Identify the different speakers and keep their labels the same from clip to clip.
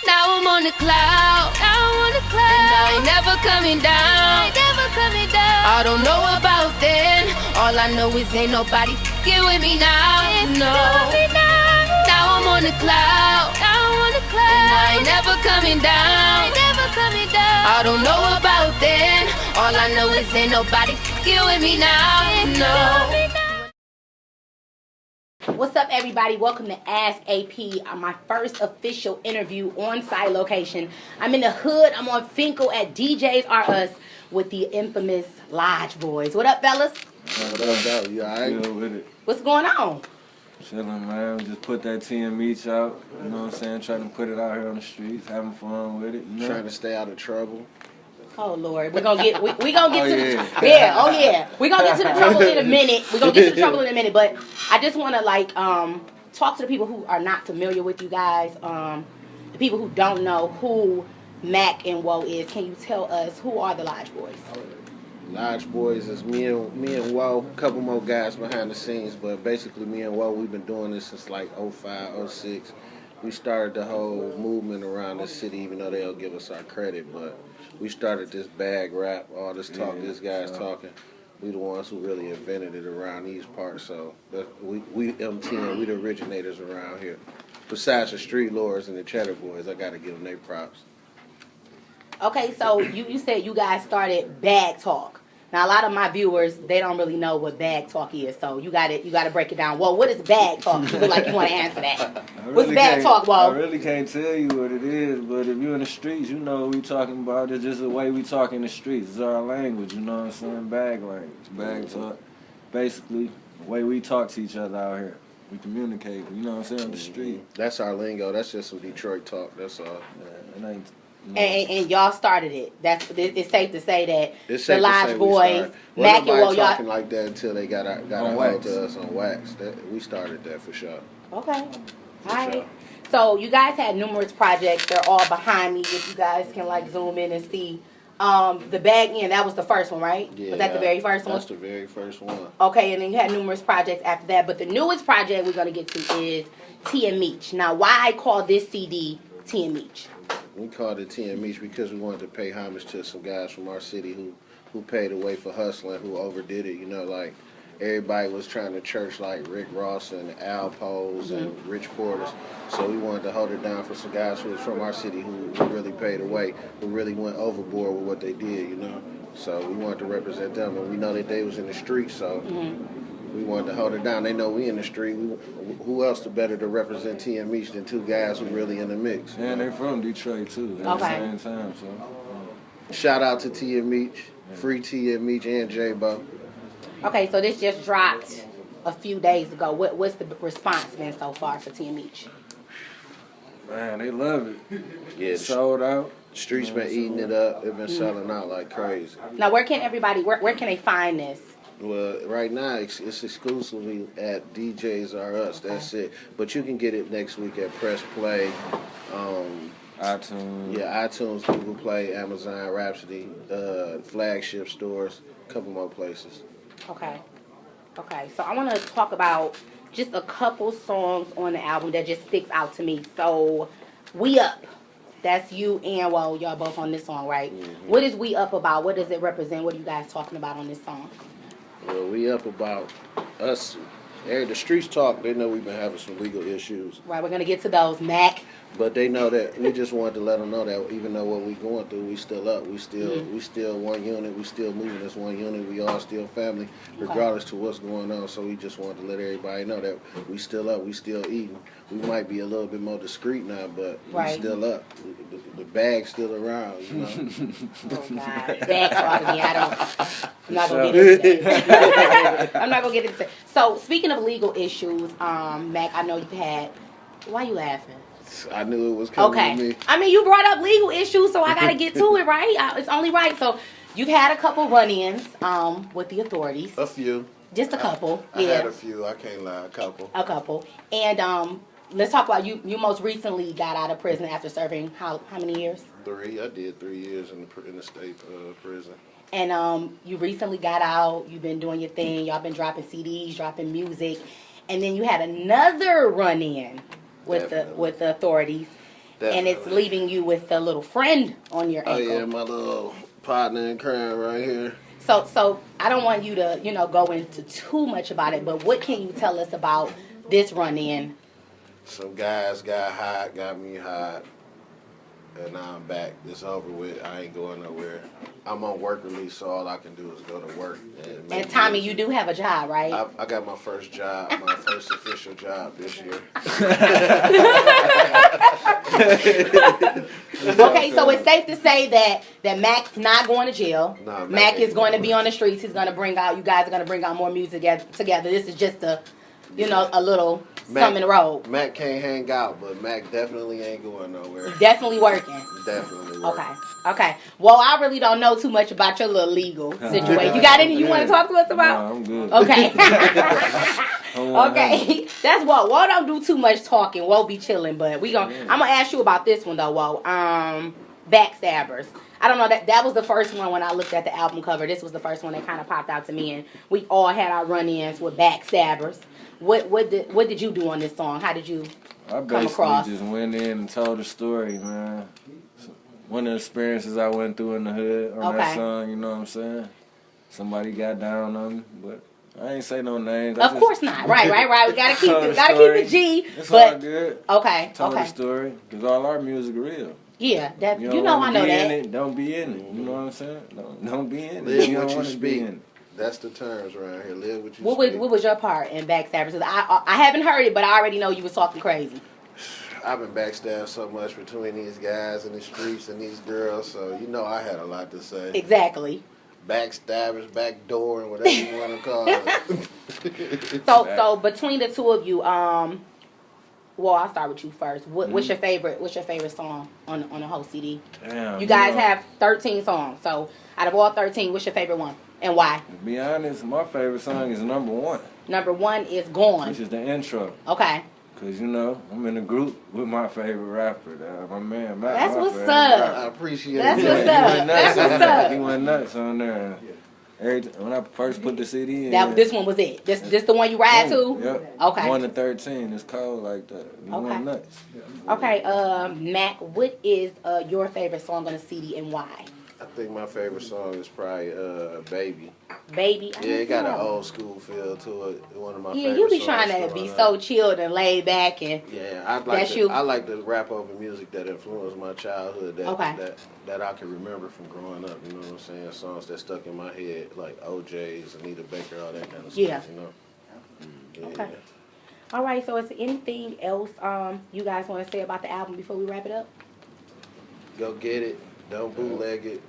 Speaker 1: Now I'm on the cloud. And I ain't never coming down. I don't know about then. All I know is ain't nobody get with me now. No. Now I'm on the cloud. And I ain't never coming down. I don't know about then. All I know is ain't nobody get with me now. No.
Speaker 2: What's up, everybody? Welcome to Ask AP, my first official interview on-site location. I'm in the hood. I'm on Finkel at DJs R Us with the infamous LodgeBoys. What up, fellas?
Speaker 3: What up, though? You alright?
Speaker 4: Chill with it.
Speaker 2: What's going on?
Speaker 4: Chilling, man. Just put that TM Meach out. You know what I'm saying? Trying to put it out here on the streets, having fun with it. You know?
Speaker 3: Trying to stay out of trouble.
Speaker 2: Oh Lord, we're gonna get we gonna get
Speaker 4: Oh,
Speaker 2: to
Speaker 4: yeah.
Speaker 2: the we're gonna get to the trouble in a minute. We're gonna get to the trouble in a minute, but I just want to talk to the people who are not familiar with you guys, the people who don't know who Mac and Woe is. Can you tell us who are the LodgeBoys?
Speaker 3: LodgeBoys is me and Woe, a couple more guys behind the scenes, but basically me and Woe, we've been doing this since like 05, 06. We started the whole movement around the city, even though they don't give us our credit, but we started this bag rap, all this talk, this guy's talking. We the ones who really invented it around these parts, so we MTN, we the originators around here. Besides the Street Lords and the Cheddar Boys, I gotta give them their props.
Speaker 2: Okay, so you said you guys started Bag Talk. Now a lot of my viewers, they don't really know what Bag Talk is, so you got to break it down. Well, what is Bag Talk? You look like you want to answer that. What's Bag Talk, Whoa?
Speaker 4: I really can't tell you what it is, but if you're in the streets, you know what we talking about. It's just the way we talk in the streets. It's our language, you know what I'm saying? Bag language, bag talk. Basically, the way we talk to each other out here. We communicate, you know what I'm saying, on the street.
Speaker 3: That's our lingo. That's just some Detroit talk. That's all.
Speaker 4: Yeah, it ain't. No.
Speaker 2: And y'all started it. It's safe to say that
Speaker 3: It's
Speaker 2: the
Speaker 3: safe to say we
Speaker 2: LodgeBoys,
Speaker 3: started.
Speaker 2: Mac and Woe,
Speaker 3: Nobody
Speaker 2: y'all.
Speaker 3: talking like that until they got a hold to us on wax. We started that for sure.
Speaker 2: Okay, all right.
Speaker 3: Sure.
Speaker 2: So you guys had numerous projects. They're all behind me. If you guys can zoom in and see, the Bag In, that was the first one, right?
Speaker 3: Yeah,
Speaker 2: was that the very first one?
Speaker 3: That's the very first one.
Speaker 2: Okay, and then you had numerous projects after that. But the newest project we're gonna get to is TM Meach. Now, why I call this CD TM Meach?
Speaker 3: We called it TM Meach because we wanted to pay homage to some guys from our city who paid the way for hustling, who overdid it. You know, like everybody was trying to church like Rick Ross and Al Poes and Rich Porters. So we wanted to hold it down for some guys who was from our city who really paid the way, who really went overboard with what they did, you know. So we wanted to represent them, and we know that they was in the streets, so we wanted to hold it down. They know we in the street. Who else to better to represent TM Meach than two guys who really in the mix?
Speaker 4: And they from Detroit, too, at the same time, so.
Speaker 3: Shout out to TM Meach, free TM Meach and J-Bo.
Speaker 2: Okay, so this just dropped a few days ago. What's the response been so far for TM Meach?
Speaker 4: Man, they love it.
Speaker 3: Yeah,
Speaker 4: It's sold out.
Speaker 3: Streets been eating it up. They've been selling out like crazy.
Speaker 2: Now, where can they find this?
Speaker 3: Well, right now it's exclusively at DJs R Us. That's it. But you can get it next week at Press Play,
Speaker 4: iTunes.
Speaker 3: yeah, iTunes, Google Play, Amazon, Rhapsody, flagship stores, a couple more places.
Speaker 2: Okay. So I want to talk about just a couple songs on the album that just sticks out to me. So, We Up. That's you and Woe. Y'all both on this song, right?
Speaker 3: Mm-hmm.
Speaker 2: What is We Up about? What does it represent? What are you guys talking about on this song?
Speaker 3: Well, we up about us. The streets talk. They know we've been having some legal issues.
Speaker 2: Right, we're going to get to those. Mac.
Speaker 3: But they know that we just wanted to let them know that even though what we going through, we still up. We still one unit. We still moving as one unit. We all still family, regardless to what's going on. So we just wanted to let everybody know that we still up. We still eating. We might be a little bit more discreet now, but we still up. The bag's still around, you know.
Speaker 2: Oh God, bag talk again. I'm not gonna get into that. I'm not gonna get into that. So speaking of legal issues, Mac, I know you've had. Why are you laughing?
Speaker 3: I knew it was coming to me.
Speaker 2: I mean, you brought up legal issues, so I got to get to it, right? It's only right. So you've had a couple run-ins with the authorities.
Speaker 3: A few.
Speaker 2: Just a couple.
Speaker 3: I had a few. I can't lie. A couple.
Speaker 2: A couple. And let's talk about you. You most recently got out of prison after serving how many years?
Speaker 3: 3. I did 3 years in the state prison.
Speaker 2: And you recently got out. You've been doing your thing. Y'all been dropping CDs, dropping music. And then you had another run-in with the authorities. and it's leaving you with a little friend on your ankle.
Speaker 3: Oh yeah, my little partner in crime right here.
Speaker 2: So I don't want you to, go into too much about it, but what can you tell us about this run-in?
Speaker 3: Some guys got me hot, and now I'm back. It's over with. I ain't going nowhere. I'm on work release, so all I can do is go to work.
Speaker 2: And Tommy, you do have a job, right?
Speaker 3: I got my first job, my first official job this year.
Speaker 2: Okay, so it's safe to say that Mac's not going to jail.
Speaker 3: No,
Speaker 2: Mac is going to be on the streets. He's going to bring out, you guys are going to bring out more music together. This is just a little some in the road.
Speaker 3: Mac can't hang out, but Mac definitely ain't going nowhere.
Speaker 2: Definitely working.
Speaker 3: Definitely working.
Speaker 2: Okay. Well, I really don't know too much about your little legal situation. You got any you want to talk to us about?
Speaker 4: No, I'm good.
Speaker 2: Okay. Okay. That's what. Whoa, don't do too much talking. Whoa, be chilling. But I'm gonna ask you about this one though. Whoa. Backstabbers. I don't know, that was the first one when I looked at the album cover. This was the first one that kind of popped out to me, and we all had our run-ins with Backstabbers. What did you do on this song? How did you come across?
Speaker 4: I basically just went in and told the story, man. One of the experiences I went through in the hood on that song, you know what I'm saying? Somebody got down on me, but I ain't say no names.
Speaker 2: Of course not. Right. We gotta keep it G.
Speaker 4: It's
Speaker 2: but
Speaker 4: all good.
Speaker 2: Okay.
Speaker 4: Told the story, because all our music real.
Speaker 2: Yeah, that
Speaker 4: you
Speaker 2: I know that.
Speaker 4: Don't be in it. You know what I'm saying? Don't be in it.
Speaker 3: Live
Speaker 4: you
Speaker 3: what
Speaker 4: don't
Speaker 3: you speak.
Speaker 4: in it.
Speaker 3: That's the terms around here. Live what you speak.
Speaker 2: What was your part in Backstabbers? I haven't heard it, but I already know you was talking crazy.
Speaker 3: I've been backstabbed so much between these guys in the streets and these girls, so I had a lot to say.
Speaker 2: Exactly.
Speaker 3: Backstabbers, backdooring, whatever you want to call it.
Speaker 2: So between the two of you, well, I'll start with you first. What's your favorite song on the whole CD?
Speaker 4: Damn.
Speaker 2: You guys have 13 songs. So out of all 13, what's your favorite one and why?
Speaker 4: To be honest, my favorite song is number 1.
Speaker 2: Number 1 is Gone.
Speaker 4: Which is the intro.
Speaker 2: Okay.
Speaker 4: Because, I'm in a group with my favorite rapper, my man, Matt.
Speaker 2: That's what's up.
Speaker 3: I appreciate
Speaker 2: That's
Speaker 3: it.
Speaker 2: what's up. That's what's up.
Speaker 4: He went nuts on there. When I first put the CD in.
Speaker 2: This one was it. This the one you ride to?
Speaker 4: Yep.
Speaker 2: Okay.
Speaker 4: 1 to 13. It's cold like that. He went nuts.
Speaker 2: Okay, Mac, what is your favorite song on the CD and why?
Speaker 3: I think my favorite song is probably Baby.
Speaker 2: Baby?
Speaker 3: Yeah, it got an old school feel to it. One of my favorite songs.
Speaker 2: Yeah, you be trying to be so chilled and laid back and
Speaker 3: I like to rap over music that influenced my childhood that I can remember from growing up, you know what I'm saying? Songs that stuck in my head, like OJ's, Anita Baker, all that kind of stuff, Yeah.
Speaker 2: Okay. All right, so is there anything else you guys want to say about the album before we wrap it up?
Speaker 3: Go get it. Don't bootleg it.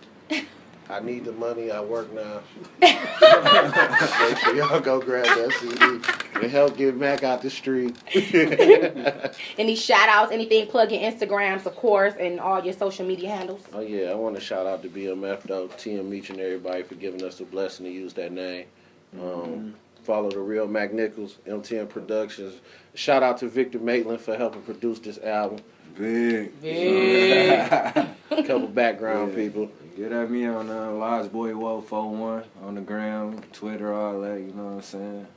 Speaker 3: I need the money. I work now. Make sure y'all go grab that CD and help get Mac out the street.
Speaker 2: Any shout outs, anything, plug your Instagrams, of course, and all your social media handles?
Speaker 3: Oh, yeah. I want to shout out to BMF, though, TM Meach and everybody for giving us the blessing to use that name. Follow the real Mac Nichols, MTN Productions. Shout out to Victor Maitland for helping produce this album.
Speaker 4: Big.
Speaker 3: Couple background people.
Speaker 4: Get at me on LodgeBoy41 on the gram, Twitter, all that, you know what I'm saying?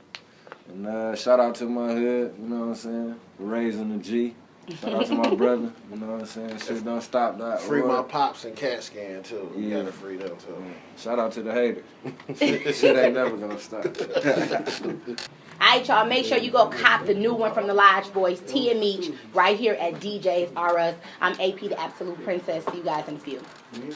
Speaker 4: And shout out to my hood, you know what I'm saying? For raising the G. Shout out to my brother, you know what I'm saying? Shit don't stop that.
Speaker 3: Free my pops and CAT scan, too.
Speaker 4: Yeah.
Speaker 3: You gotta free them, too.
Speaker 4: Shout out to the haters. Shit ain't never gonna stop.
Speaker 2: Alright, y'all, make sure you go cop the new one from the LodgeBoys, T and Meach, right here at DJ's R Us. I'm AP, the Absolute Princess. See you guys in a few.